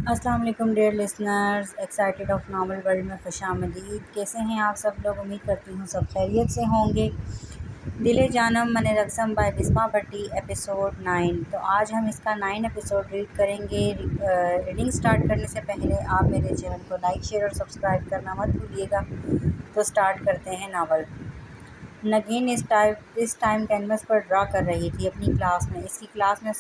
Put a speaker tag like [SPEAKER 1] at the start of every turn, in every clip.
[SPEAKER 1] السلام علیکم dear listeners, excited of novel world میں خوش آمدید۔ کیسے ہیں آپ سب لوگ؟ امید کرتی ہوں سب خیریت سے ہوں گے۔ دل جانم من رقصم بائی بسما بھٹی، ایپیسوڈ 9۔ تو آج ہم اس کا 9 ایپیسوڈ ریڈ کریں گے۔ ریڈنگ سٹارٹ کرنے سے پہلے آپ میرے چینل کو لائک، شیئر اور سبسکرائب کرنا مت بھولیے گا۔ تو سٹارٹ کرتے ہیں ناول۔ نگین اس ٹائم کینوس پر ڈرا کر رہی تھی اپنی کلاس میں۔ اس کی کلاس میں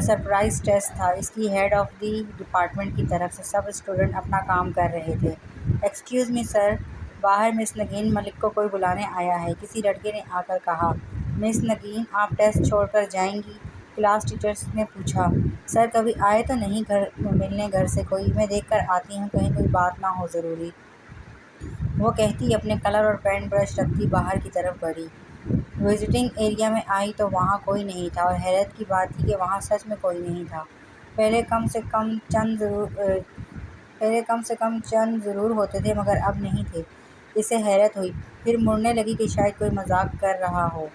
[SPEAKER 1] سرپرائز ٹیسٹ تھا۔ اس کی ہیڈ آف دی ڈپارٹمنٹ کی طرف سے سب اسٹوڈنٹ اپنا کام کر رہے تھے۔ ایکسکیوز می سر، باہر مس نگین ملک کو کوئی بلانے آیا ہے، کسی لڑکے نے آ کر کہا۔ مس نگین، آپ ٹیسٹ چھوڑ کر جائیں گی؟ کلاس ٹیچر نے پوچھا۔ سر کبھی آئے تو نہیں ملنے گھر سے کوئی؟ میں دیکھ کر آتی ہوں، کہیں کوئی بات نہ ہو ضروری، وہ کہتی اپنے کلر اور پینٹ برش رکھتی باہر کی طرف بڑھی۔ وزٹنگ ایریا میں آئی تو وہاں کوئی نہیں تھا، اور حیرت کی بات تھی کہ وہاں سچ میں کوئی نہیں تھا۔ پہلے کم سے کم چند ضرور ہوتے تھے، مگر اب نہیں تھے۔ اسے حیرت ہوئی، پھر مڑنے لگی کہ شاید کوئی مذاق کر رہا ہو۔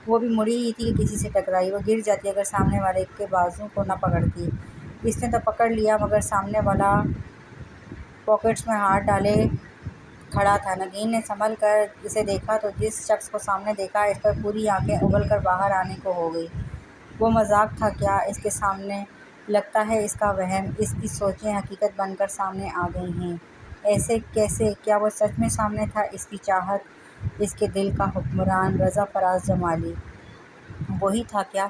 [SPEAKER 1] وہ بھی مڑی ہی تھی کہ کسی سے ٹکرائی۔ وہ گر جاتی اگر سامنے والے کے بازو کو نہ پکڑتی۔ اس نے تو پکڑ لیا، مگر سامنے والا پاکٹس میں ہاتھ ڈالے کھڑا تھا۔ نگین نے سنبھل کر اسے دیکھا تو جس شخص کو سامنے دیکھا، اس پر پوری آنکھیں اگل کر باہر آنے کو ہو گئی۔ وہ مذاق تھا کیا اس کے سامنے؟ لگتا ہے اس کا وہم، اس کی سوچیں حقیقت بن کر سامنے آ گئی ہیں۔ ایسے کیسے؟ کیا وہ سچ میں سامنے تھا؟ اس کی چاہت، اس کے دل کا حکمران رضا فراز جمالی وہی تھا کیا؟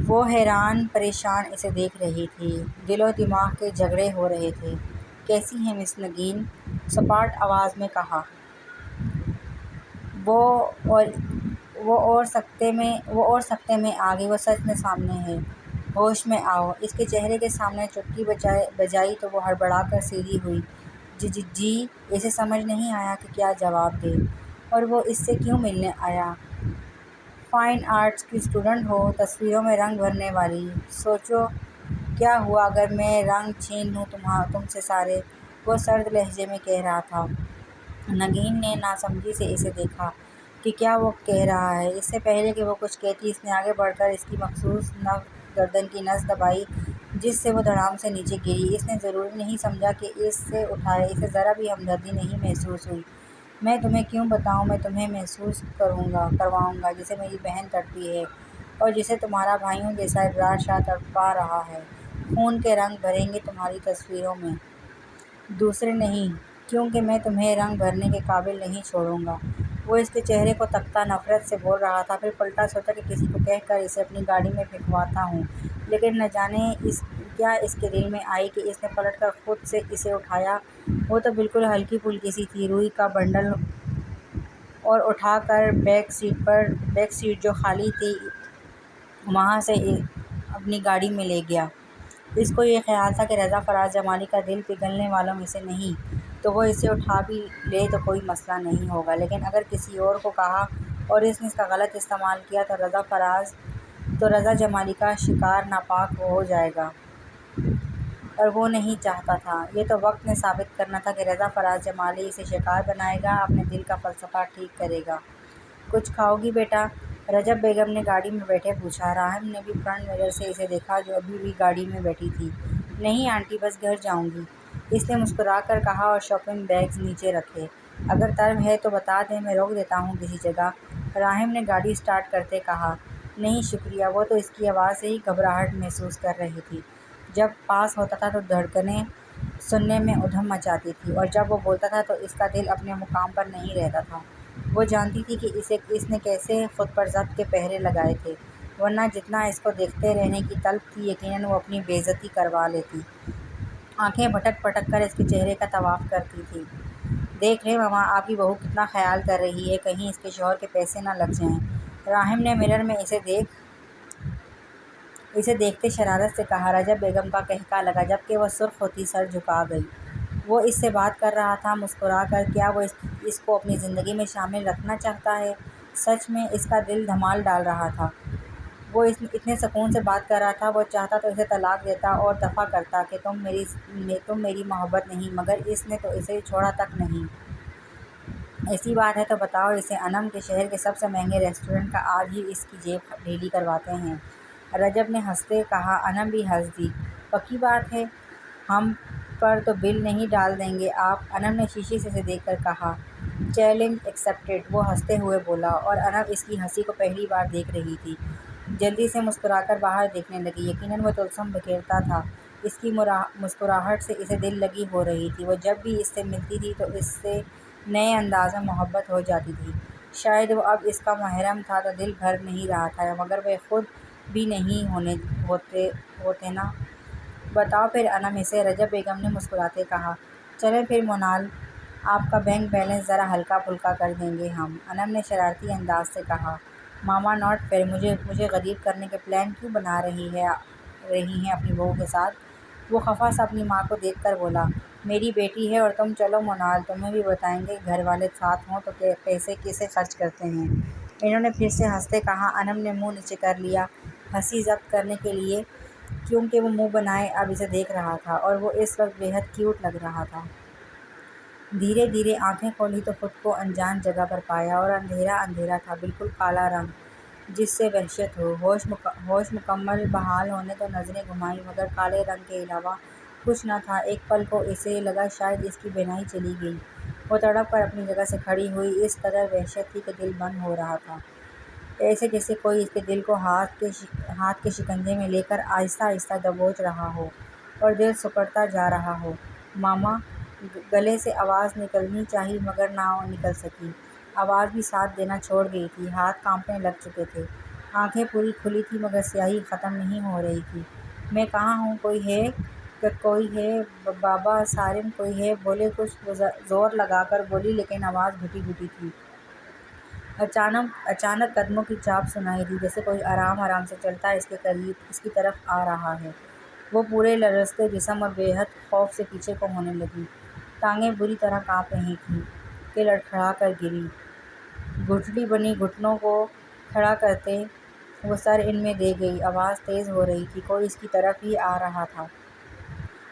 [SPEAKER 1] وہ حیران پریشان اسے دیکھ رہی تھی۔ دل و دماغ کے جھگڑے ہو رہے تھے۔ کیسی ہیں مس نگین؟ سپاٹ آواز میں کہا۔ وہ اور سکتے میں آ گئی۔ وہ سچ میں سامنے ہے۔ ہوش میں آؤ۔ اس کے چہرے کے سامنے چٹکی بجائی تو وہ ہڑبڑا کر سیدھی ہوئی۔ جی اسے سمجھ نہیں آیا کہ کیا جواب دے۔ اور وہ اس سے کیوں ملنے آیا؟ فائن آرٹس کی اسٹوڈنٹ ہو، تصویروں میں رنگ بھرنے والی۔ سوچو کیا ہوا اگر میں رنگ چھین لوں تم سے سارے؟ وہ سرد لہجے میں کہہ رہا تھا۔ نگین نے ناسمجھی سے اسے دیکھا کہ کیا وہ کہہ رہا ہے۔ اس سے پہلے کہ وہ کچھ کہتی، اس نے آگے بڑھ کر اس کی مخصوص گردن کی نس دبائی، جس سے وہ دھڑام سے نیچے گری۔ اس نے ضروری نہیں سمجھا کہ اسے اٹھائے۔ اسے ذرا بھی ہمدردی نہیں محسوس ہوئی۔ میں تمہیں کیوں بتاؤں؟ میں تمہیں محسوس کرواؤں گا جسے میری بہن تڑپی ہے، اور جسے تمہارا بھائیوں جیسا ابرار شاہ تڑپا رہا ہے۔ خون کے رنگ بھریں گے تمہاری تصویروں میں، دوسرے نہیں، کیونکہ میں تمہیں رنگ بھرنے کے قابل نہیں چھوڑوں گا۔ وہ اس کے چہرے کو تکتا نفرت سے بول رہا تھا، پھر پلٹا، سوچا کہ کسی کو کہہ کر اسے اپنی گاڑی میں پھینکواتا ہوں، لیکن نہ جانے کیا اس کے دل میں آئی کہ اس نے پلٹ کر خود سے اسے اٹھایا۔ وہ تو بالکل ہلکی پھلکی سی تھی، روئی کا بنڈل، اور اٹھا کر بیک سیٹ جو خالی تھی وہاں سے اپنی گاڑی میں لے گیا۔ اس کو یہ خیال تھا کہ رضا فراز جمالی کا دل پگھلنے والوں میں سے نہیں، تو وہ اسے اٹھا بھی لے تو کوئی مسئلہ نہیں ہوگا، لیکن اگر کسی اور کو کہا اور اس نے اس کا غلط استعمال کیا تو رضا جمالی کا شکار ناپاک ہو جائے گا، اور وہ نہیں چاہتا تھا۔ یہ تو وقت نے ثابت کرنا تھا کہ رضا فراز جمالی اسے شکار بنائے گا، اپنے دل کا فلسفہ ٹھیک کرے گا۔ کچھ کھاؤ گی بیٹا؟ رجب بیگم نے گاڑی میں بیٹھے پوچھا۔ راہم نے بھی فرنٹ مرر سے اسے دیکھا جو ابھی بھی گاڑی میں بیٹھی تھی۔ نہیں آنٹی، بس گھر جاؤں گی، اس نے مسکرا کر کہا اور شاپنگ بیگز نیچے رکھے۔ اگر طلب ہے تو بتا دیں، میں روک دیتا ہوں کسی جگہ، راہم نے گاڑی سٹارٹ کرتے کہا۔ نہیں شکریہ، وہ تو اس کی آواز سے ہی گھبراہٹ محسوس کر رہی تھی۔ جب پاس ہوتا تھا تو دھڑکنیں سننے میں ادھم مچاتی تھی، اور جب وہ بولتا تھا تو اس کا دل اپنے مقام پر نہیں رہتا تھا۔ وہ جانتی تھی کہ اس نے کیسے خود پر ضبط کے پہرے لگائے تھے، ورنہ جتنا اس کو دیکھتے رہنے کی طلب تھی، یقیناً وہ اپنی بے عزتی کروا لیتی۔ آنکھیں پٹک پٹک کر اس کے چہرے کا طواف کرتی تھی۔ دیکھ رہے ماما، آپ کی بہو کتنا خیال کر رہی ہے، کہیں اس کے شوہر کے پیسے نہ لگ جائیں۔ راہم نے مرر میں اسے دیکھتے شرارت سے کہا۔ رجب بیگم کا قہقہ لگا، جبکہ وہ سرخ ہوتی سر جھکا گئی۔ وہ اس سے بات کر رہا تھا مسکرا کر، کیا وہ اس کو اپنی زندگی میں شامل رکھنا چاہتا ہے؟ سچ میں اس کا دل دھمال ڈال رہا تھا۔ وہ اتنے سکون سے بات کر رہا تھا، وہ چاہتا تو اسے طلاق دیتا اور دفع کرتا کہ تم میری محبت نہیں، مگر اس نے تو اسے چھوڑا تک نہیں۔ ایسی بات ہے تو بتاؤ اسے، انم کے شہر کے سب سے مہنگے ریسٹورنٹ کا آج ہی اس کی جیب ڈھیلی کرواتے ہیں۔ رجب نے ہنستے کہا۔ انم بھی ہنس دی، پکی بات ہے، ہم پر تو بل نہیں ڈال دیں گے آپ؟ انم نے شیشے سے دیکھ کر کہا۔ چیلنج ایکسیپٹڈ، وہ ہنستے ہوئے بولا، اور انم اس کی ہنسی کو پہلی بار دیکھ رہی تھی۔ جلدی سے مسکرا کر باہر دیکھنے لگی۔ یقیناً وہ طلسم بکھیرتا تھا۔ اس کی مسکراہٹ سے اسے دل لگی ہو رہی تھی۔ وہ جب بھی اس سے ملتی تھی تو اس سے نئے انداز میں محبت ہو جاتی تھی۔ شاید وہ اب اس کا محرم تھا تو دل بھر نہیں رہا تھا، مگر وہ خود بھی نہیں ہوتے نا۔ بتاؤ پھر انم، اسے رجب بیگم نے مسکراتے کہا۔ چلیں پھر منال، آپ کا بینک بیلنس ذرا ہلکا پھلکا کر دیں گے ہم، انم نے شرارتی انداز سے کہا۔ ماما ناٹ فیئر، مجھے غریب کرنے کے پلان کیوں بنا رہی ہیں اپنی بہو کے ساتھ؟ وہ خفا سا اپنی ماں کو دیکھ کر بولا۔ میری بیٹی ہے اور تم، چلو منال، تمہیں بھی بتائیں گے گھر والے ساتھ ہوں تو پیسے کیسے خرچ کرتے ہیں۔ انہوں نے پھر سے ہنستے کہا۔ انم نے منہ نیچے کر لیا ہنسی ضبط کرنے کے لیے، کیونکہ وہ منہ بنائے اب اسے دیکھ رہا تھا اور وہ اس وقت بے حد کیوٹ لگ رہا تھا۔ دھیرے دھیرے آنکھیں کھولی تو خود کو انجان جگہ پر پایا، اور اندھیرا اندھیرا تھا، بالکل کالا رنگ جس سے وحشت ہو۔ ہوش مکمل بحال ہونے تو نظریں گھمائیں، مگر کالے رنگ کے علاوہ کچھ نہ تھا۔ ایک پل کو اسے لگا شاید اس کی بینائی چلی گئی۔ وہ تڑپ کر اپنی جگہ سے کھڑی ہوئی۔ اس قدر وحشت تھی کہ دل بند ہو رہا تھا، ایسے جیسے کوئی اس کے دل کو ہاتھ کے شکنجے میں لے کر آہستہ آہستہ دبوچ رہا ہو اور دل سکڑتا جا رہا ہو۔ ماما، گلے سے آواز نکلنی چاہی مگر نہ نکل سکی۔ آواز بھی ساتھ دینا چھوڑ گئی تھی، ہاتھ کانپنے لگ چکے تھے، آنکھیں پوری کھلی تھیں مگر سیاہی ختم نہیں ہو رہی تھی۔ میں کہاں ہوں؟ کوئی ہے کہ کوئی ہے؟ بابا، سارم، کوئی ہے؟ بولے کچھ، وہ زور لگا کر بولی لیکن آواز گھٹی گھٹی تھی۔ اچانک قدموں کی چاپ سنائی دی، جیسے کوئی آرام آرام سے چلتا اس کے قریب، اس کی طرف آ رہا ہے۔ وہ پورے لرزتے جسم اور بے حد خوف سے پیچھے کو ہونے لگی۔ ٹانگیں بری طرح کانپ رہی تھیں کہ لڑکھڑا کر گری۔ گھٹنی بنی گھٹنوں کو کھڑا کرتے وہ سر ان میں دے گئی۔ آواز تیز ہو رہی تھی، کوئی اس کی طرف ہی آ رہا تھا۔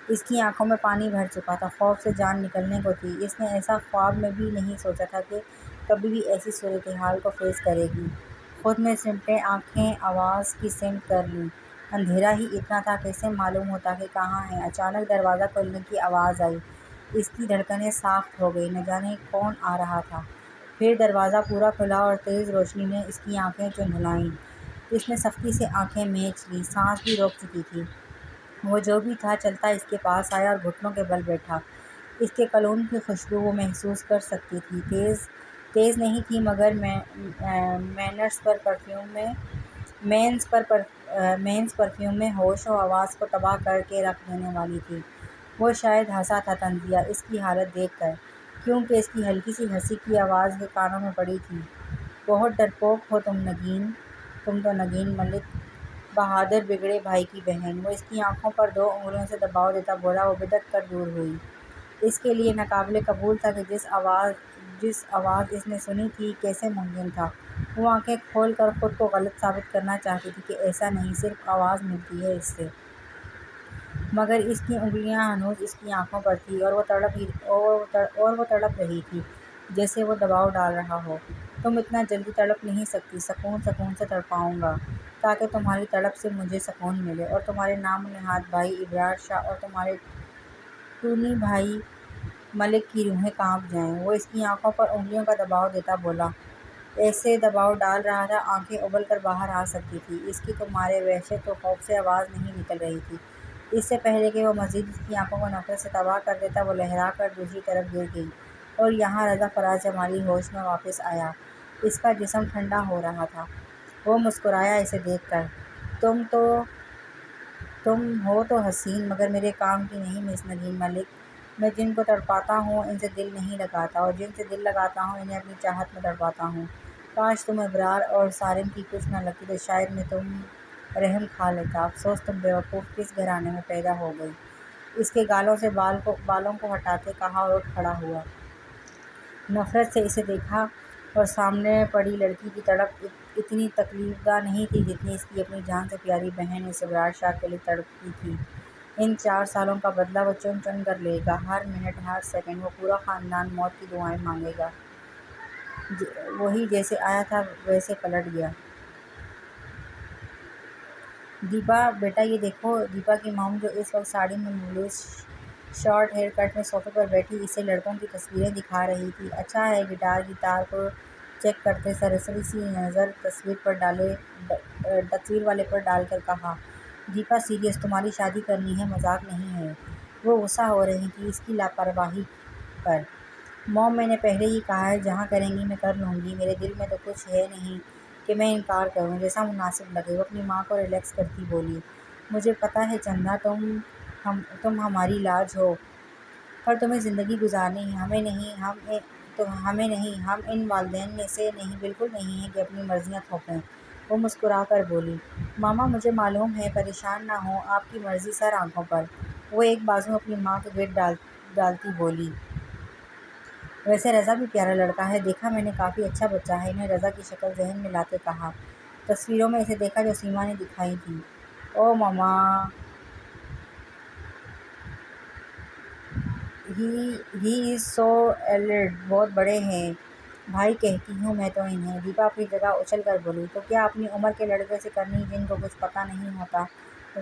[SPEAKER 1] اس کی آنکھوں میں پانی بھر چکا تھا، خوف سے جان نکلنے کو تھی۔ اس نے ایسا خواب میں بھی نہیں سوچا تھا کہ کبھی بھی ایسی صورتحال کو فیس کرے گی۔ خود میں سمٹے آنکھیں آواز کی سمت کر لیں۔ اندھیرا ہی اتنا تھا، کیسے معلوم ہوتا کہ کہاں ہے؟ اچانک دروازہ کھلنے کی آواز آئی۔ اس کی دھڑکنیں ساخت ہو گئیں، نہ جانے کون آ رہا تھا۔ پھر دروازہ پورا کھلا اور تیز روشنی نے اس کی آنکھیں چندھلائیں۔ اس نے سختی سے آنکھیں مینچ لیں، سانس بھی روک چکی تھی۔ وہ جو بھی تھا چلتا اس کے پاس آیا اور گھٹنوں کے بل بیٹھا۔ اس کے کلون کی خوشبو وہ محسوس کر سکتی تھی، تیز نہیں تھی مگر مینز پرفیوم میں ہوش و حواس کو تباہ کر کے رکھ دینے والی تھی۔ وہ شاید ہنسا تھا تنزیہ اس کی حالت دیکھ کر، کیونکہ اس کی ہلکی سی ہنسی کی آواز کے کانوں میں پڑی تھی۔ بہت ڈرپوک ہو تم نگین، تم تو نگین ملک، بہادر بگڑے بھائی کی بہن۔ وہ اس کی آنکھوں پر 2 انگلیوں سے دباؤ دیتا بولا۔ وہ بدک کر دور ہوئی۔ اس کے لیے ناقابل قبول تھا کہ جس آواز اس نے سنی تھی، کیسے ممکن تھا؟ وہ آنکھیں کھول کر خود کو غلط ثابت کرنا چاہتی تھی کہ ایسا نہیں، صرف آواز ملتی ہے اس سے۔ مگر اس کی انگلیاں ہنوز اس کی آنکھوں پر تھیں اور وہ تڑپ رہی تھی جیسے وہ دباؤ ڈال رہا ہو۔ تم اتنا جلدی تڑپ نہیں سکتی، سکون سے تڑپاؤں گا تاکہ تمہاری تڑپ سے مجھے سکون ملے، اور تمہارے نام نہاد بھائی ابرار شاہ اور تمہارے ٹونی بھائی ملک کی روحیں کانپ جائیں۔ وہ اس کی آنکھوں پر انگلیوں کا دباؤ دیتا بولا۔ ایسے دباؤ ڈال رہا تھا آنکھیں ابل کر باہر آ سکتی تھی اس کی تو مارے وحشت و خوف سے آواز نہیں نکل رہی تھی۔ اس سے پہلے کہ وہ مزید اس کی آنکھوں کو نفرت سے تباہ کر دیتا، وہ لہرا کر دوسری طرف گر گئی، اور یہاں رضا فراز جمالی ہوش میں واپس آیا۔ اس کا جسم ٹھنڈا ہو رہا تھا۔ وہ مسکرایا اسے دیکھ کر۔ تم ہو تو حسین، مگر میرے کام کی نہیں مس نگین ملک۔ میں جن کو تڑپاتا ہوں ان سے دل نہیں لگاتا، اور جن سے دل لگاتا ہوں انہیں اپنی چاہت میں تڑپاتا ہوں۔ کاش تم ابرار اور سارم کی کچھ نہ لگتی تو شاید میں تم رحم کھا لیتا۔ افسوس تم بیوقوف کس گھرانے میں پیدا ہو گئی۔ اس کے گالوں سے بالوں کو ہٹاتے کہا اور اٹھ کھڑا ہوا۔ نفرت سے اسے دیکھا، اور سامنے پڑی لڑکی کی تڑپ اتنی تکلیف دہ نہیں تھی جتنی اس کی اپنی جان سے پیاری بہن اس ابرار شاہ کے لیے تڑپتی تھی۔ ان 4 سالوں کا بدلہ وہ چن چن کر لے گا، ہر منٹ ہر سیکنڈ وہ پورا خاندان موت کی دعائیں مانگے گا۔ وہی جیسے آیا تھا ویسے پلٹ گیا۔ دیپا بیٹا یہ دیکھو۔ دیپا کی مام جو اس وقت ساڑی میں ملوث شارٹ ہیئر کٹ میں صوفے پر بیٹھی اسے لڑکوں کی تصویریں دکھا رہی تھی۔ اچھا ہے، گٹار کی تار کو چیک کرتے سرسری سی نظر تصویر والے پر ڈال کر کہا، دیپا سیریس، تمہاری شادی کرنی ہے، مذاق نہیں ہے۔ وہ غصہ ہو رہی تھی اس کی لاپرواہی پر۔ موم، میں نے پہلے ہی کہا ہے جہاں کریں گی میں کر لوں گی، میرے دل میں تو کچھ ہے نہیں کہ میں انکار کروں، جیسا مناسب لگے۔ وہ اپنی ماں کو ریلیکس کرتی بولی، مجھے پتہ ہے چندا، تم ہماری لاج ہو، پر تمہیں زندگی گزارنی ہے، ہمیں نہیں، ہم ان والدین میں سے نہیں، بالکل نہیں ہیں کہ اپنی مرضیاں تھوپیں۔ وہ مسکرا کر بولی، ماما مجھے معلوم ہے، پریشان نہ ہوں، آپ کی مرضی سر آنکھوں پر۔ وہ ایک بازو اپنی ماں کے گرد ڈالتی بولی، ویسے رضا بھی پیارا لڑکا ہے، دیکھا میں نے، کافی اچھا بچہ ہے۔ انہیں رضا کی شکل ذہن میں لاتے کہا، تصویروں میں اسے دیکھا جو سیما نے دکھائی تھی۔ او ماما، ہی از سو ایلڈ، بہت بڑے ہیں بھائی کہتی ہوں میں تو انہیں۔ دیپا اپنی جگہ اچھل کر بولی، تو کیا اپنی عمر کے لڑکے سے کرنی جن کو کچھ پتہ نہیں ہوتا؟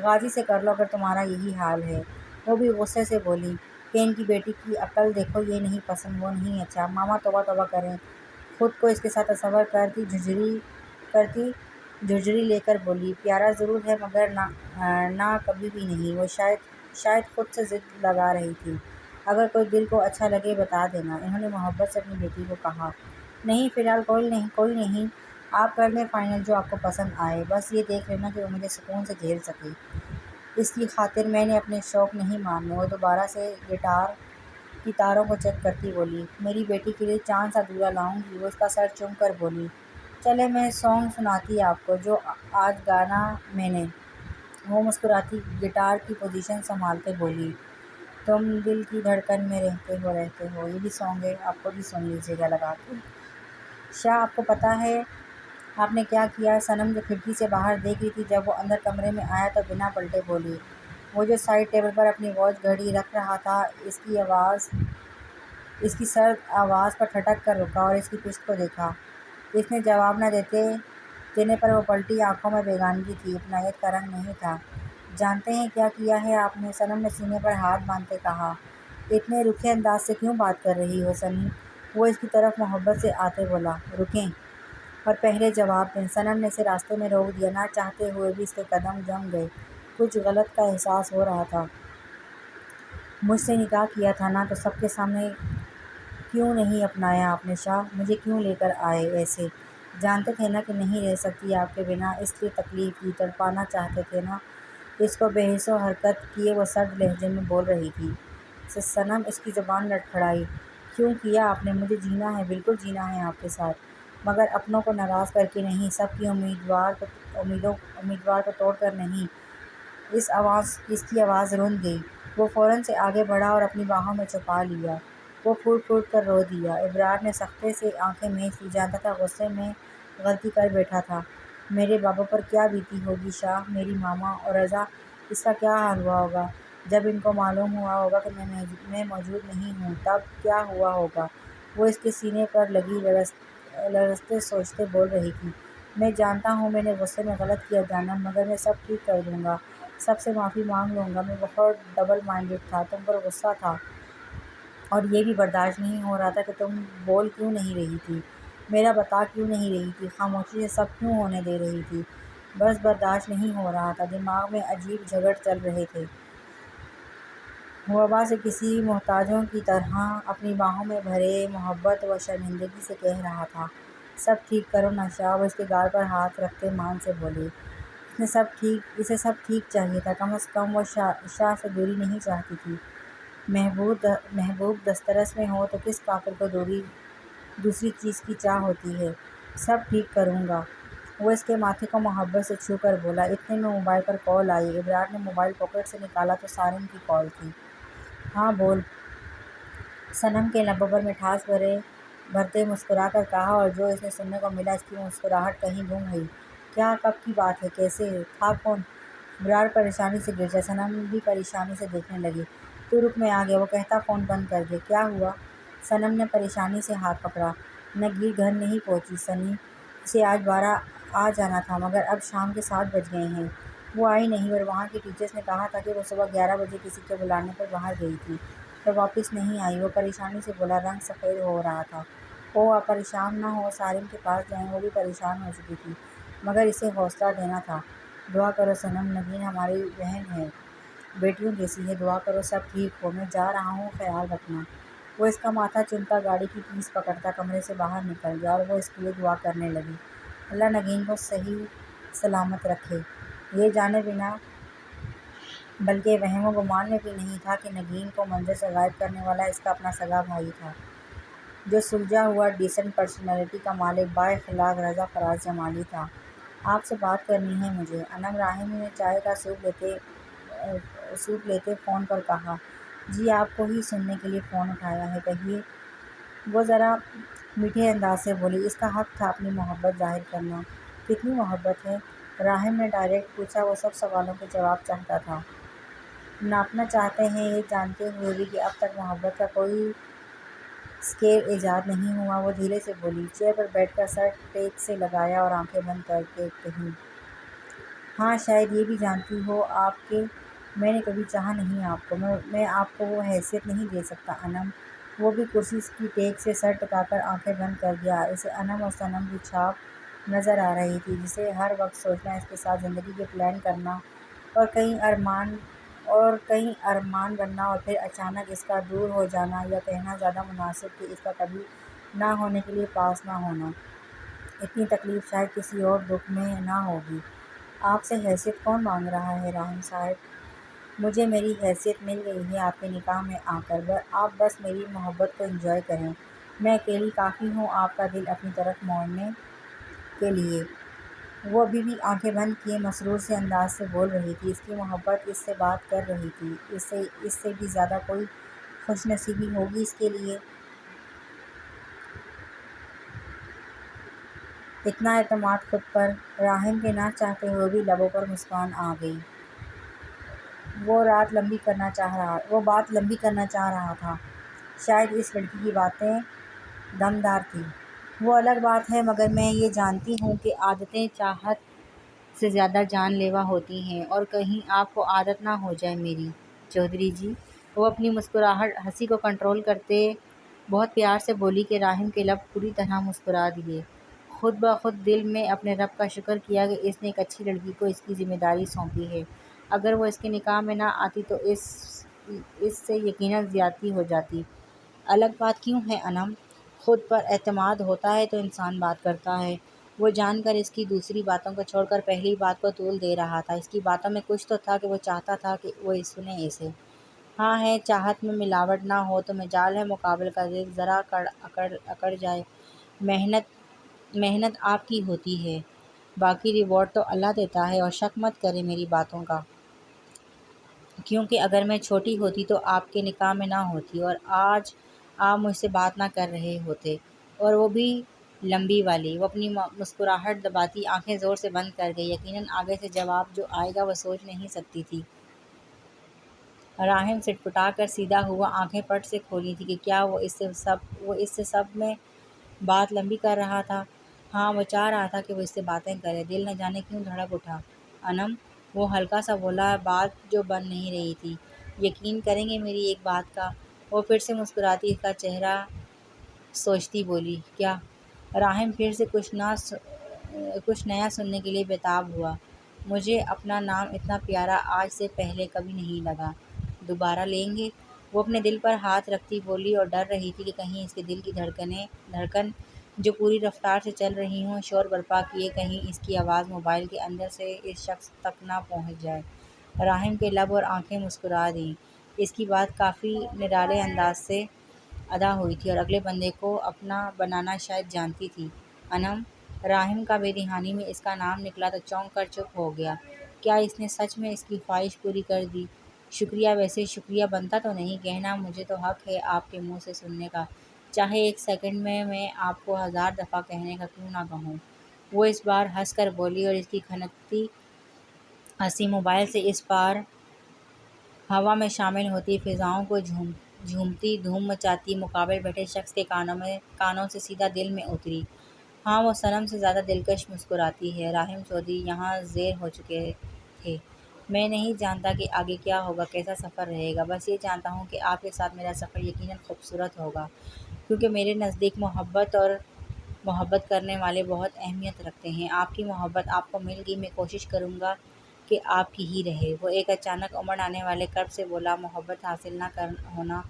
[SPEAKER 1] غازی سے کر لو اگر تمہارا یہی حال ہے۔ وہ بھی غصے سے بولی کہ ان کی بیٹی کی عقل دیکھو، یہ نہیں پسند، وہ نہیں اچھا۔ ماما توبہ توبہ کریں، خود کو اس کے ساتھ تصور کرتی جھرجھری لے کر بولی، پیارا ضرور ہے مگر نہ کبھی بھی نہیں۔ وہ شاید خود سے ضد لگا رہی تھی، اگر کوئی دل کو اچھا لگے بتا دینا، انہوں نے محبت سے اپنی بیٹی کو کہا۔ نہیں، فی الحال کوئی نہیں، آپ کر لیں فائنل جو آپ کو پسند آئے، بس یہ دیکھ لینا کہ وہ مجھے سکون سے جھیل سکے، اس کی خاطر میں نے اپنے شوق نہیں مارنے۔ وہ دوبارہ سے گٹار کی تاروں کو چیک کرتی بولی، میری بیٹی کے لیے چاند سا دولہا لاؤں گی۔ وہ اس کا سر چوم کر بولی، چلے میں سانگ سناتی آپ کو جو آج گانا میں نے۔ وہ مسکراتی گٹار کی پوزیشن سنبھالتے بولی، تم دل کی دھڑکن میں رہتے ہو، یہ بھی سانگ ہے، آپ کو بھی سن لیجیے گا لگا کے۔ شاہ، آپ کو پتہ ہے آپ نے کیا کیا؟ صنم جو کھڑکی سے باہر دیکھ رہی تھی جب وہ اندر کمرے میں آیا تو بنا پلٹے بولی، وہ جو سائڈ ٹیبل پر اپنی واچ گھڑی رکھ رہا تھا اس کی سرد آواز پر ٹھٹک کر رکا اور اس کی پشت کو دیکھا۔ اس نے جواب نہ دینے پر وہ پلٹی، آنکھوں میں بیگانگی تھی، اپنائیت کا رنگ نہیں تھا۔ جانتے ہیں کیا کیا ہے آپ نے؟ صنم نے سینے پر ہاتھ باندھتے کہا، اتنے رکھے انداز سے کیوں بات کر رہی ہو سنی؟ وہ اس کی طرف محبت سے آتے بولا، رکیں اور پہلے جواب دیں۔ صنم نے اسے راستے میں روک دیا، نہ چاہتے ہوئے بھی اس کے قدم جم گئے، کچھ غلط کا احساس ہو رہا تھا۔ مجھ سے نکاح کیا تھا نا، تو سب کے سامنے کیوں نہیں اپنایا آپ نے شاہ؟ مجھے کیوں لے کر آئے ایسے؟ جانتے تھے نا کہ نہیں رہ سکتی آپ کے بنا، اس لیے تکلیف دی، تڑپانا چاہتے تھے نا؟ اس کو بے حس و حرکت کیے وہ سرد لہجے میں بول رہی تھی۔ صنم اس کی زبان لڑکھڑائی، کیوں کیا آپ نے؟ مجھے جینا ہے، بالکل جینا ہے آپ کے ساتھ، مگر اپنوں کو ناراض کر کے نہیں، سب کی امیدوار کو توڑ کر نہیں۔ اس کی آواز رند گئی، وہ فوراً سے آگے بڑھا اور اپنی باہوں میں چھپا لیا۔ وہ پھوٹ پھوٹ کر رو دیا۔ ابرار نے سختے سے آنکھیں مینچ لی، جانتا تھا غصے میں غلطی کر بیٹھا تھا۔ میرے بابا پر کیا بیتی ہوگی شاہ، میری ماما اور رضا، اس کا کیا حال ہوا ہوگا جب ان کو معلوم ہوا ہوگا کہ میں موجود نہیں ہوں، تب کیا ہوا ہوگا؟ وہ اس کے سینے پر لگی لرزتے سوچتے بول رہی تھی، میں جانتا ہوں میں نے غصے میں غلط کیا جانم، مگر میں سب ٹھیک کر دوں گا، سب سے معافی مانگ لوں گا۔ میں بہت ڈبل مائنڈڈ تھا، تم پر غصہ تھا اور یہ بھی برداشت نہیں ہو رہا تھا کہ تم بول کیوں نہیں رہی تھی، میرا بتا کیوں نہیں رہی تھی، خاموشی سے سب کیوں ہونے دے رہی تھی، بس برداشت نہیں ہو رہا تھا۔ دماغ میں عجیب جھگڑ چل رہے تھے۔ وہ ابا سے کسی محتاجوں کی طرح اپنی باہوں میں بھرے محبت و شرمندگی سے کہہ رہا تھا، سب ٹھیک کرو نا شاہ۔ وہ اس کے گال پر ہاتھ رکھتے مان سے بولے، اسے سب ٹھیک چاہیے تھا، کم از کم وہ شاہ سے دوری نہیں چاہتی تھی۔ محبوب دسترس میں ہو تو کس کافر کو دوسری چیز کی چاہ ہوتی ہے؟ سب ٹھیک کروں گا۔ وہ اس کے ماتھے کو محبت سے چھو کر بولا۔ اتنے میں موبائل پر کال آئی۔ ابرار نے موبائل پاکٹ سے نکالا تو سارن کی کال تھی۔ ہاں بول، صنم کے لبوں پر مٹھاس بھرتے مسکرا کر کہا، اور جو اس نے سننے کو ملا اس کی مسکراہٹ کہیں گم ہوئی۔ کیا، کب کی بات ہے، کیسے تھا کون؟ ابرار پریشانی سے گرجا، صنم بھی پریشانی سے دیکھنے لگی۔ تو رک، میں آ گیا، وہ کہتا فون بند کر دے۔ کیا ہوا؟ صنم نے پریشانی سے ہاتھ پکڑا۔ نگیر گھر نہیں پہنچی سنی، اسے آج 12 آ جانا تھا، مگر اب شام کے 7 بج گئے ہیں، وہ آئی نہیں اور وہاں کے ٹیچرز نے کہا تھا کہ وہ صبح 11 بجے کسی کے بلانے پر باہر گئی تھی تو واپس نہیں آئی۔ وہ پریشانی سے بولا، رنگ سفید ہو رہا تھا۔ اوہ آپ پریشان نہ ہو، سارم کے پاس جائیں، وہ بھی پریشان ہو چکی تھی مگر اسے حوصلہ دینا تھا۔ دعا کرو صنم، نگین ہماری بہن ہے، بیٹیوں جیسی ہے، دعا کرو سب ٹھیک ہو، میں جا رہا ہوں، خیال رکھنا۔ وہ اس کا ماتھا چومتا گاڑی کی کیز پکڑتا کمرے سے باہر نکل گیا اور وہ اس کے لیے دعا کرنے لگی، اللہ نگین کو صحیح سلامت رکھے۔ یہ جانے بنا بلکہ وہم و گمان میں بھی نہیں تھا کہ نگین کو منظر سے غائب کرنے والا اس کا اپنا سگا بھائی تھا، جو سلجھا ہوا ڈیسنٹ پرسنالٹی کا مالک، با اخلاق، رضا فراز جمالی تھا۔ آپ سے بات کرنی ہے مجھے، انم راہم نے چائے کا سوپ لیتے فون پر کہا۔ جی آپ کو ہی سننے کے لیے فون اٹھایا ہے، کہیے۔ وہ ذرا میٹھے انداز سے بولی، اس کا حق تھا اپنی محبت ظاہر کرنا۔ کتنی محبت ہے؟ راہم نے ڈائریکٹ پوچھا۔ وہ سب سوالوں کے جواب چاہتا تھا، ناپنا چاہتے ہیں، یہ جانتے ہوئے بھی کہ اب تک محبت کا کوئی اسکیل ایجاد نہیں ہوا۔ وہ دھیرے سے بولی، چیئر پر بیٹھ کر سر ٹیک سے لگایا اور آنکھیں بند کر کے کہیں، ہاں شاید یہ بھی جانتی ہو آپ کہ میں نے کبھی چاہا نہیں آپ کو، میں آپ کو وہ حیثیت نہیں دے سکتا انم۔ وہ بھی کرسی کی ٹیک سے سر ٹکا کر آنکھیں بند کر گیا۔ اسے انم اور صنم کی چھاپ نظر آ رہی تھی، جسے ہر وقت سوچنا، اس کے ساتھ زندگی کے پلان کرنا اور کہیں ارمان بننا اور پھر اچانک اس کا دور ہو جانا، یا کہنا زیادہ مناسب کہ اس کا کبھی نہ ہونے کے لیے پاس نہ ہونا۔ اتنی تکلیف شاید کسی اور دکھ میں نہ ہوگی۔ آپ سے حیثیت کون مانگ رہا ہے راہم صاحب؟ مجھے میری حیثیت مل گئی ہے آپ کے نکاح میں آ کر، آپ بس میری محبت کو انجوائے کریں، میں اکیلی کافی ہوں آپ کا دل اپنی طرف موڑنے کے لیے۔ وہ ابھی بھی آنکھیں بند کیے مسرور سے انداز سے بول رہی تھی، اس کی محبت اس سے بات کر رہی تھی، اس سے بھی زیادہ کوئی خوش نصیبی ہوگی اس کے لیے؟ اتنا اعتماد خود پر؟ راہم کے نہ چاہتے ہوئے بھی لبوں پر مسکان آ گئی۔ وہ بات لمبی کرنا چاہ رہا تھا، شاید اس لڑکی کی باتیں دمدار تھیں۔ وہ الگ بات ہے، مگر میں یہ جانتی ہوں کہ عادتیں چاہت سے زیادہ جان لیوا ہوتی ہیں، اور کہیں آپ کو عادت نہ ہو جائے میری چودھری جی۔ وہ اپنی ہنسی کو کنٹرول کرتے بہت پیار سے بولی کہ راہم کے لب پوری طرح مسکرا دیے۔ خود بخود دل میں اپنے رب کا شکر کیا کہ اس نے ایک اچھی لڑکی کو اس کی ذمہ داری سونپی ہے۔ اگر وہ اس کے نکاح میں نہ آتی تو اس سے یقیناً زیادتی ہو جاتی۔ الگ بات کیوں ہے انم؟ خود پر اعتماد ہوتا ہے تو انسان بات کرتا ہے۔ وہ جان کر اس کی دوسری باتوں کو چھوڑ کر پہلی بات کو طول دے رہا تھا۔ اس کی باتوں میں کچھ تو تھا کہ وہ چاہتا تھا کہ وہ سنے اسے۔ ہاں ہے، چاہت میں ملاوٹ نہ ہو تو مجال ہے مقابل کا، دل ذرا اکڑ جائے، محنت آپ کی ہوتی ہے، باقی ریوارڈ تو اللہ دیتا ہے، اور شک مت کرے میری باتوں کا، کیونکہ اگر میں چھوٹی ہوتی تو آپ کے نکاح میں نہ ہوتی اور آج آپ مجھ سے بات نہ کر رہے ہوتے، اور وہ بھی لمبی والی۔ وہ اپنی مسکراہٹ دباتی آنکھیں زور سے بند کر گئی، یقیناً آگے سے جواب جو آئے گا وہ سوچ نہیں سکتی تھی۔ راہم سٹپٹا کر سیدھا ہوا، آنکھیں پٹ سے کھولی تھی کہ کیا وہ اس سے سب میں بات لمبی کر رہا تھا؟ ہاں، وہ چاہ رہا تھا کہ وہ اس سے باتیں کرے، دل نہ جانے کیوں دھڑک اٹھا۔ انم، وہ ہلکا سا بولا، بات جو بن نہیں رہی تھی، یقین کریں گے میری ایک بات کا؟ وہ پھر سے مسکراتی اس کا چہرہ سوچتی بولی، کیا؟ راہم پھر سے کچھ نیا سننے کے لیے بےتاب ہوا۔ مجھے اپنا نام اتنا پیارا آج سے پہلے کبھی نہیں لگا، دوبارہ لیں گے؟ وہ اپنے دل پر ہاتھ رکھتی بولی اور ڈر رہی تھی کہ کہیں اس کے دل کی دھڑکن جو پوری رفتار سے چل رہی ہوں، شور برپا کیے کہیں اس کی آواز موبائل کے اندر سے اس شخص تک نہ پہنچ جائے۔ راہم کے لب اور آنکھیں مسکرا دیں۔ اس کی بات کافی نرالے انداز سے ادا ہوئی تھی اور اگلے بندے کو اپنا بنانا شاید جانتی تھی۔ انم، راہم کا بے دہانی میں اس کا نام نکلا تو چونک کر چپ ہو گیا۔ کیا اس نے سچ میں اس کی خواہش پوری کر دی؟ شکریہ، ویسے شکریہ بنتا تو نہیں کہنا، مجھے تو حق ہے آپ کے منہ سے سننے کا، چاہے ایک سیکنڈ میں آپ کو 1000 دفعہ کہنے کا کیوں نہ کہوں۔ وہ اس بار ہنس کر بولی اور اس کی کھنکتی ہنسی موبائل سے اس پار ہوا میں شامل ہوتی فضاؤں کو جھومتی دھوم مچاتی مقابل بیٹھے شخص کے کانوں سے سیدھا دل میں اتری۔ ہاں، وہ صنم سے زیادہ دلکش مسکراتی ہے۔ راہم چودھری یہاں زیر ہو چکے تھے۔ میں نہیں جانتا کہ آگے کیا ہوگا، کیسا سفر رہے گا، بس یہ جانتا ہوں کہ آپ کے ساتھ میرا سفر یقیناً خوبصورت ہوگا، کیونکہ میرے نزدیک محبت کرنے والے بہت اہمیت رکھتے ہیں۔ آپ کی محبت آپ کو مل گئی، میں کوشش کروں گا کہ آپ کی ہی رہے۔ وہ ایک اچانک امڑ آنے والے کرب سے بولا، محبت حاصل نہ ہونا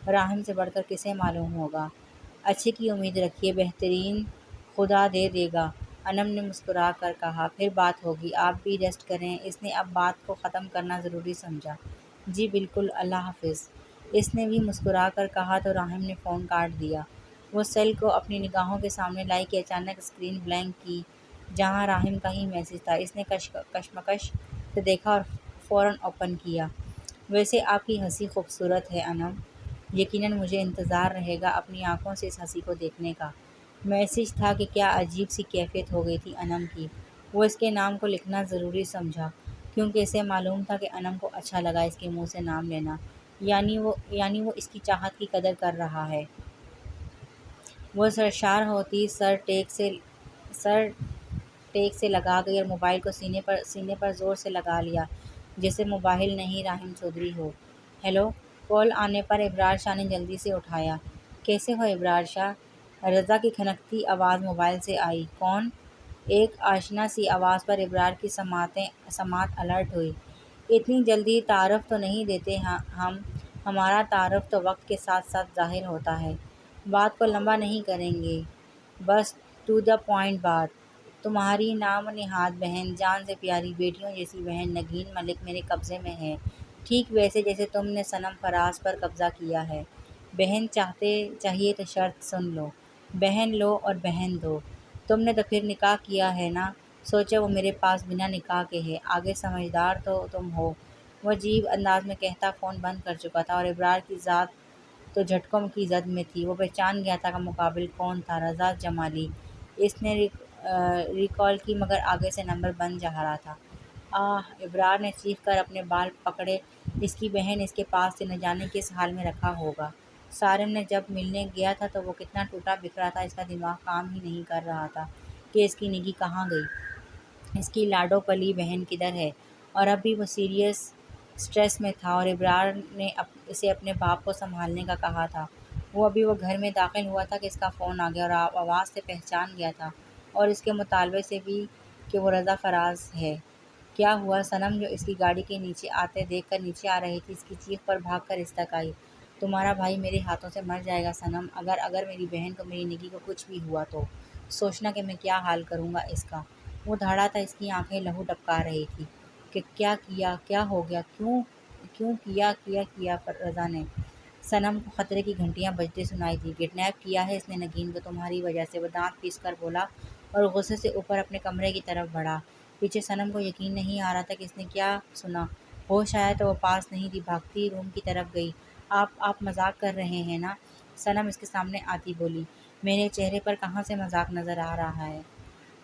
[SPEAKER 1] راحم سے بڑھ کر کسے معلوم ہوگا؟ اچھے کی امید رکھیے، بہترین خدا دے دے گا، انم نے مسکرا کر کہا۔ پھر بات ہوگی، آپ بھی ریسٹ کریں۔ اس نے اب بات کو ختم کرنا ضروری سمجھا۔ جی بالکل، اللہ حافظ، اس نے بھی مسکرا کر کہا تو راحم نے فون کاٹ دیا۔ وہ سیل کو اپنی نگاہوں کے سامنے لائی کہ اچانک اسکرین بلینک کی، جہاں راحم کا ہی میسج تھا۔ اس نے کشمکش سے دیکھا اور فوراً اوپن کیا۔ ویسے آپ کی ہنسی خوبصورت ہے انم، یقیناً مجھے انتظار رہے گا اپنی آنکھوں سے اس ہنسی کو دیکھنے کا۔ میسج تھا کہ کیا عجیب سی کیفیت ہو گئی تھی انم کی۔ وہ اس کے نام کو لکھنا ضروری سمجھا، کیونکہ اسے معلوم تھا کہ انم کو اچھا لگا اس کے منہ سے نام لینا، یعنی وہ اس کی چاہت کی قدر کر رہا ہے۔ وہ سرشار ہوتی سر ٹیک سے لگا گئی اور موبائل کو سینے پر زور سے لگا لیا، جیسے موبائل نہیں راحم چودھری ہو۔ ہیلو، کال آنے پر ابرار شاہ نے جلدی سے اٹھایا۔ کیسے ہو ابرار شاہ؟ رضا کی کھنکتی آواز موبائل سے آئی۔ کون؟ ایک آشنا سی آواز پر ابرار کی سماعت الرٹ ہوئی۔ اتنی جلدی تعارف تو نہیں دیتے ہم، ہمارا تعارف تو وقت کے ساتھ ساتھ ظاہر ہوتا ہے۔ بات کو لمبا نہیں کریں گے، بس ٹو دا پوائنٹ بات۔ تمہاری نام نہاد بہن، جان سے پیاری بیٹیوں جیسی بہن نگین ملک میرے قبضے میں ہے، ٹھیک ویسے جیسے تم نے صنم فراز پر قبضہ کیا ہے۔ بہن چاہیے تو شرط سن لو، بہن لو اور بہن دو۔ تم نے تو پھر نکاح کیا ہے نا؟ سوچا وہ میرے پاس بنا نکاح کے ہے، آگے سمجھدار تو تم ہو۔ وہ عجیب انداز میں کہتا فون بند کر چکا تھا، اور ابرار کی ذات تو جھٹکوں کی زد میں تھی۔ وہ پہچان گیا تھا کہ مقابل کون تھا، رضا جمالی۔ اس نے ریکال کی مگر آگے سے نمبر بند جا رہا تھا۔ آہ! ابرار نے چیخ کر اپنے بال پکڑے، اس کی بہن اس کے پاس تھی، نہ جانے کس حال میں رکھا ہوگا۔ سارم نے جب ملنے گیا تھا تو وہ کتنا ٹوٹا بکھرا تھا، اس کا دماغ کام ہی نہیں کر رہا تھا کہ اس کی نگی کہاں گئی، اس کی لاڈو پلی بہن کدھر ہے۔ اور اب بھی وہ سیریس سٹریس میں تھا، اور ابرار نے اسے اپنے باپ کو سنبھالنے کا کہا تھا۔ وہ گھر میں داخل ہوا تھا کہ اس کا فون آ گیا، اور آواز سے پہچان گیا تھا، اور اس کے مطالبے سے بھی کہ وہ رضا فراز ہے۔ کیا ہوا؟ صنم جو اس کی گاڑی کے نیچے آتے دیکھ کر نیچے آ رہی تھی، اس کی چیخ پر بھاگ کر اس تک آئی۔ تمہارا بھائی میرے ہاتھوں سے مر جائے گا صنم، اگر میری بہن کو، میری نگی کو کچھ بھی ہوا تو سوچنا کہ میں کیا حال کروں گا اس کا۔ وہ دھڑا تھا، اس کی آنکھیں لہو ٹپکا رہی تھی کہ کیا ہو گیا، کیوں کیا رضا نے؟ صنم کو خطرے کی گھنٹیاں بجتے سنائی دی۔ کڈنیپ کیا ہے اس نے نگین کو تمہاری وجہ سے، وہ دانت پیس کر بولا اور غصے سے اوپر اپنے کمرے کی طرف بڑھا۔ پیچھے صنم کو یقین نہیں آ رہا تھا کہ اس نے کیا سنا۔ ہوش آیا تو وہ پاس نہیں تھی، بھاگتی روم کی طرف گئی۔ آپ مذاق کر رہے ہیں نا؟ صنم اس کے سامنے آتی بولی۔ میرے چہرے پر کہاں سے مذاق نظر آ رہا ہے؟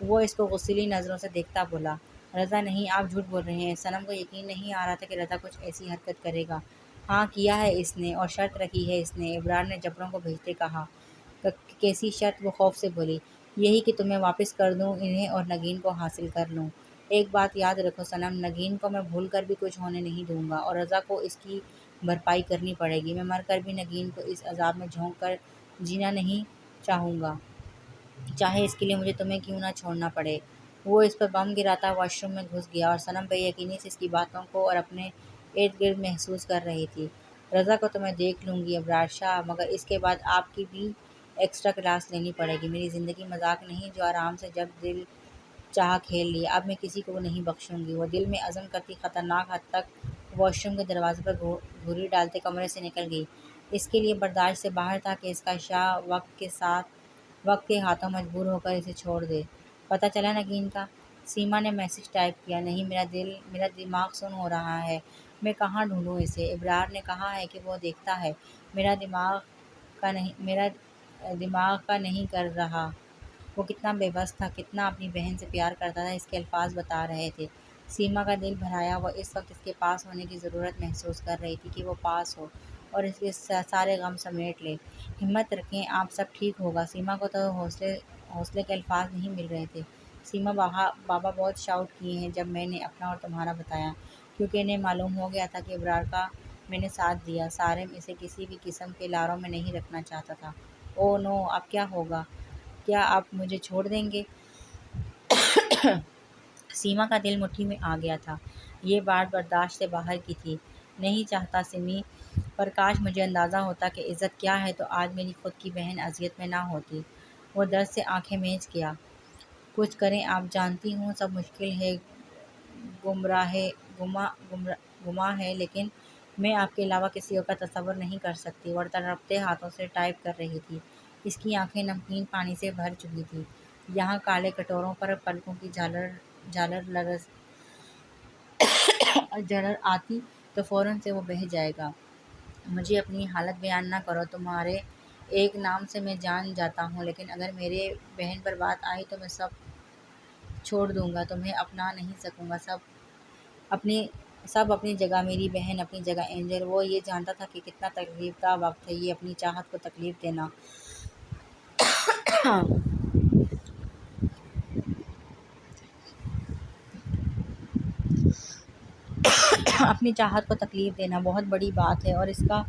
[SPEAKER 1] وہ اس کو غصیلی نظروں سے دیکھتا بولا۔ رضا نہیں، آپ جھوٹ بول رہے ہیں۔ صنم کو یقین نہیں آ رہا تھا کہ رضا کچھ ایسی حرکت کرے گا۔ ہاں کیا ہے اس نے، اور شرط رکھی ہے اس نے، ابرار نے جبروں کو بھیجتے کہا۔ کیسی شرط؟ وہ خوف سے بولی۔ یہی کہ تمہیں واپس کر دوں انہیں اور نگین کو حاصل کر لوں۔ ایک بات یاد رکھو صنم، نگین کو میں بھول کر بھی کچھ ہونے نہیں دوں گا، اور رضا کو اس کی بھرپائی کرنی پڑے گی۔ میں مر کر بھی نگین کو اس عذاب میں جھونک کر جینا نہیں چاہوں گا، چاہے اس کے لیے مجھے تمہیں کیوں نہ چھوڑنا پڑے۔ وہ اس پر بم گراتا واش روم میں گھس گیا، اور صنم بے یقینی سے اس کی باتوں کو اور اپنے ارد گرد محسوس کر رہی تھی۔ رضا کو تو میں دیکھ لوں گی ابرار شاہ، مگر اس کے بعد آپ کی بھی ایکسٹرا کلاس لینی پڑے گی۔ میری زندگی مذاق نہیں جو آرام سے جب دل چاہا کھیل لیا، اب میں کسی کو نہیں بخشوں گی۔ وہ دل میں عزم کرتی خطرناک حد تک واش روم کے دروازے پر گھوری ڈالتے کمرے سے نکل گئی۔ اس کے لیے برداشت سے باہر تھا کہ اس کا شاہ وقت کے ہاتھوں مجبور ہو کر اسے چھوڑ دے۔ پتہ چلا نگین کا؟ سیما نے میسج ٹائپ کیا۔ نہیں، میرا دماغ سن ہو رہا ہے، میں کہاں ڈھونڈوں اسے؟ ابرار نے کہا ہے کہ وہ دیکھتا ہے، میرا دماغ کا نہیں کر رہا۔ وہ کتنا بے بس تھا، کتنا اپنی بہن سے پیار کرتا تھا، اس کے الفاظ بتا رہے تھے۔ سیما کا دل بھر آیا، وہ اس وقت اس کے پاس ہونے کی ضرورت محسوس کر رہی تھی کہ وہ پاس ہو اور اس کے سارے غم سمیٹ لے۔ ہمت رکھیں، آپ سب ٹھیک ہوگا۔ سیما کو تو حوصلے کے الفاظ نہیں مل رہے تھے۔ سیما، بابا بہت شاؤٹ کیے ہیں جب میں نے اپنا اور تمہارا بتایا کیونکہ انہیں معلوم ہو گیا تھا کہ ابرار کا میں نے ساتھ دیا۔ سارم اسے کسی بھی قسم کے لاروں میں نہیں رکھنا چاہتا تھا۔ او نو، اب کیا ہوگا؟ کیا آپ مجھے چھوڑ دیں گے؟ سیما کا دل مٹھی میں آ گیا تھا۔ یہ بات برداشت سے باہر کی تھی۔ نہیں چاہتا سمی، پر کاش مجھے اندازہ ہوتا کہ عزت کیا ہے تو آج میری خود کی بہن اذیت میں نہ ہوتی۔ وہ درد سے آنکھیں میچ گیا۔ کچھ کریں، آپ جانتی ہوں سب مشکل ہے، گمراہ ہے، لیکن میں آپ کے علاوہ کسی اور کا تصور نہیں کر سکتی۔ وہ تڑپتے ہاتھوں سے ٹائپ کر رہی تھی۔ اس کی آنکھیں نمکین پانی سے بھر چکی تھیں۔ یہاں کالے کٹوروں پر پلکوں کی جھلر آتی تو فوراً سے وہ بہہ جائے گا۔ مجھے اپنی حالت بیان نہ کرو۔ تمہارے ایک نام سے میں جان جاتا ہوں، لیکن اگر میرے بہن پر بات آئی تو میں سب چھوڑ دوں گا، تمہیں اپنا نہیں سکوں گا۔ سب اپنی جگہ، میری بہن اپنی جگہ اینجل۔ وہ یہ جانتا تھا کہ کتنا تکلیف دہ وقت ہے یہ، اپنی چاہت کو تکلیف دینا۔ اپنی چاہت کو تکلیف دینا بہت بڑی بات ہے، اور اس کا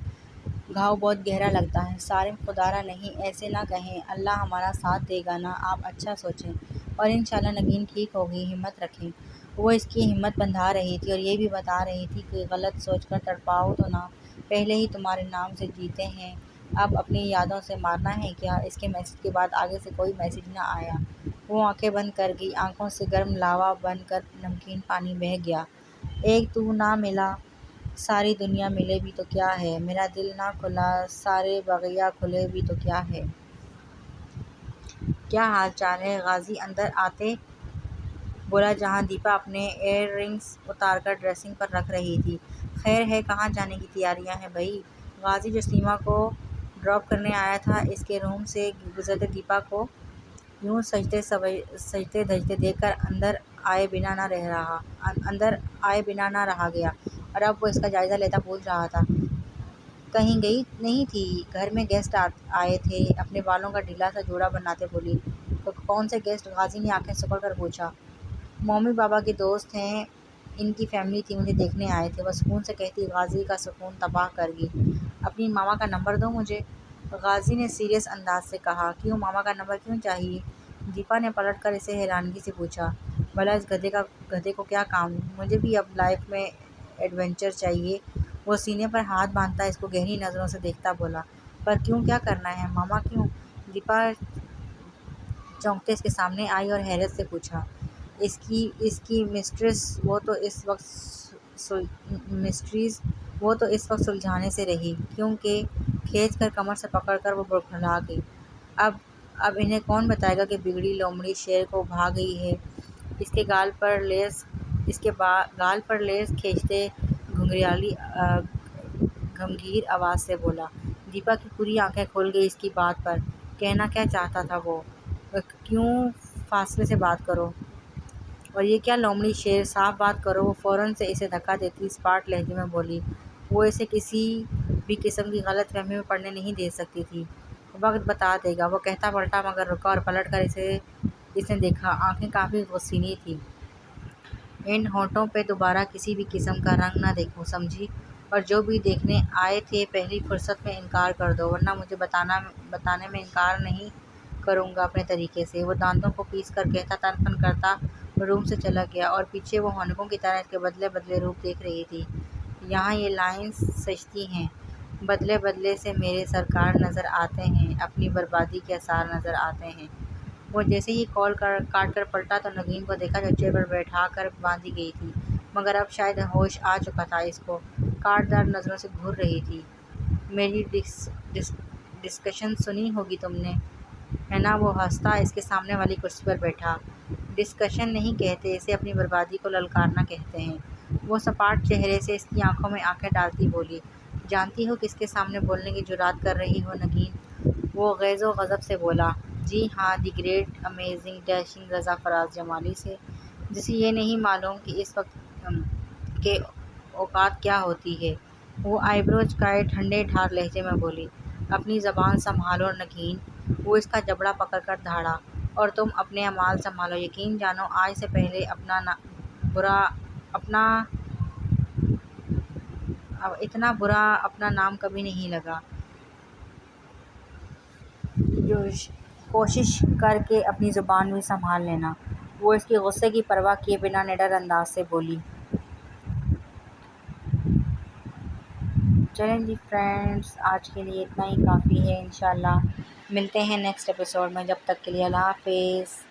[SPEAKER 1] گھاؤ بہت گہرا لگتا ہے۔ سارم، خدارا نہیں، ایسے نہ کہیں، اللہ ہمارا ساتھ دے گا نا؟ آپ اچھا سوچیں، اور انشاءاللہ نگین ٹھیک ہوگی، ہمت رکھیں۔ وہ اس کی ہمت بندھا رہی تھی اور یہ بھی بتا رہی تھی کہ غلط سوچ کر تڑپاؤ تو نہ، پہلے ہی تمہارے نام سے جیتے ہیں، اب اپنی یادوں سے مارنا ہے کیا؟ اس کے میسج کے بعد آگے سے کوئی میسج نہ آیا۔ وہ آنکھیں بند کر گئی۔ آنکھوں سے گرم لاوا بن کر نمکین پانی بہہ گیا۔ ایک تو نہ ملا، ساری دنیا ملے بھی تو کیا ہے؟ میرا دل نہ کھلا، سارے بقیہ کھلے بھی تو کیا ہے؟ کیا حال چال ہے؟ غازی اندر آتے بولا جہاں دیپا اپنے ایئر رنگز اتار کر ڈریسنگ پر رکھ رہی تھی۔ خیر ہے، کہاں جانے کی تیاریاں ہیں بھئی؟ غازی جو سیما کو ڈراپ کرنے آیا تھا، اس کے روم سے گزرتے دیپا کو یوں سجتے دھجتے دیکھ کر اندر آئے بنا نہ رہا گیا، اور اب وہ اس کا جائزہ لیتا پوچھ رہا تھا، کہیں گئی نہیں تھی؟ گھر میں گیسٹ آئے تھے؟ اپنے بالوں کا ڈھیلا سا جوڑا بناتے بولی۔ کون سے گیسٹ؟ غازی نے آنکھیں سکوڑ کر پوچھا۔ مومی بابا کے دوست ہیں، ان کی فیملی تھی، مجھے دیکھنے آئے تھے، وہ سکون سے کہتی غازی کا سکون تباہ کر گئی۔ اپنی ماما کا نمبر دو مجھے، غازی نے سیریس انداز سے کہا۔ کیوں، ماما کا نمبر کیوں چاہیے؟ دیپا نے پلٹ کر اسے حیرانگی سے پوچھا۔ بھلا اس گدھے کو کیا کام؟ مجھے بھی اب لائف میں ایڈونچر چاہیے۔ وہ سینے پر ہاتھ باندھتا اس کو گہری نظروں سے دیکھتا بولا۔ پر کیوں، کیا کرنا ہے؟ ماما کیوں؟ دیپا چونکتے اس کے سامنے آئی اور حیرت سے پوچھا۔ اس کی مسٹریز، وہ تو اس وقت سلجھانے سے رہی، کیونکہ کھینچ کر کمر سے پکڑ کر وہ بڑبڑا گئی۔ اب انہیں کون بتائے گا کہ بگڑی لومڑی شیر کو بھا گئی ہے؟ اس کے گال پر لیس کھینچتے گھمگیر آواز سے بولا۔ دیپا کی پوری آنکھیں کھل گئی اس کی بات پر۔ کہنا کیا چاہتا تھا وہ؟ کیوں فاصلے سے بات کرو؟ اور یہ کیا لومڑی شیر؟ صاف بات کرو۔ وہ فوراً سے اسے دھکا دیتی اسپاٹ لہجے میں بولی۔ وہ اسے کسی بھی قسم کی غلط فہمی میں پڑنے نہیں دے سکتی تھی۔ وقت بتا دے گا، وہ کہتا پلٹا، مگر رکا اور پلٹ کر اس نے دیکھا، آنکھیں کافی غصینی تھیں۔ ان ہونٹوں پہ دوبارہ کسی بھی قسم کا رنگ نہ دیکھوں، سمجھی؟ اور جو بھی دیکھنے آئے تھے پہلی فرصت میں انکار کر دو، ورنہ مجھے بتانے میں انکار نہیں کروں گا اپنے طریقے سے۔ وہ دانتوں کو پیس کر کہتا تن پن کرتا روم سے چلا گیا، اور پیچھے وہ ہونکوں کی طرح اس کے بدلے بدلے روپ دیکھ رہی تھی۔ یہاں یہ لائنز سجتی ہیں، بدلے بدلے سے میرے سرکار نظر آتے ہیں، اپنی بربادی کے آثار نظر آتے ہیں۔ وہ جیسے ہی کال کاٹ کر پلٹا تو نگین کو دیکھا جو چیئر پر بیٹھا کر باندھی گئی تھی، مگر اب شاید ہوش آ چکا تھا، اس کو کاٹدار نظروں سے گھور رہی تھی۔ میری ڈسکشن سنی ہوگی تم نے، ہے نا؟ وہ ہنستا اس کے سامنے والی کرسی پر بیٹھا۔ ڈسکشن نہیں کہتے اسے، اپنی بربادی کو للکارنا کہتے ہیں۔ وہ سپاٹ چہرے سے اس کی آنکھوں میں آنکھیں ڈالتی بولی۔ جانتی ہو کس کے سامنے بولنے کی جرات کر رہی ہو نگین؟ وہ غیظ و غضب سے بولا۔ جی ہاں، دی گریٹ امیزنگ ڈیشنگ رضا فراز جمالی سے، جسے یہ نہیں معلوم کہ اس وقت کے اوقات کیا ہوتی ہے۔ وہ آئی برو چکائے ٹھنڈے ٹھار لہجے میں بولی۔ اپنی زبان سنبھالو نگین، وہ اس کا جبڑا پکڑ کر دھاڑا، اور تم اپنے اعمال سنبھالو، یقین جانو آج سے پہلے اپنا اب اتنا برا اپنا نام کبھی نہیں لگا۔ کوشش کر کے اپنی زبان بھی سنبھال لینا۔ وہ اس کے غصے کی پرواہ کیے بنا نڈر انداز سے بولی۔ چلیں جی فرینڈس، آج کے لیے اتنا ہی کافی ہے، انشاءاللہ ملتے ہیں نیکسٹ ایپیسوڈ میں، جب تک کے لیے اللہ حافظ۔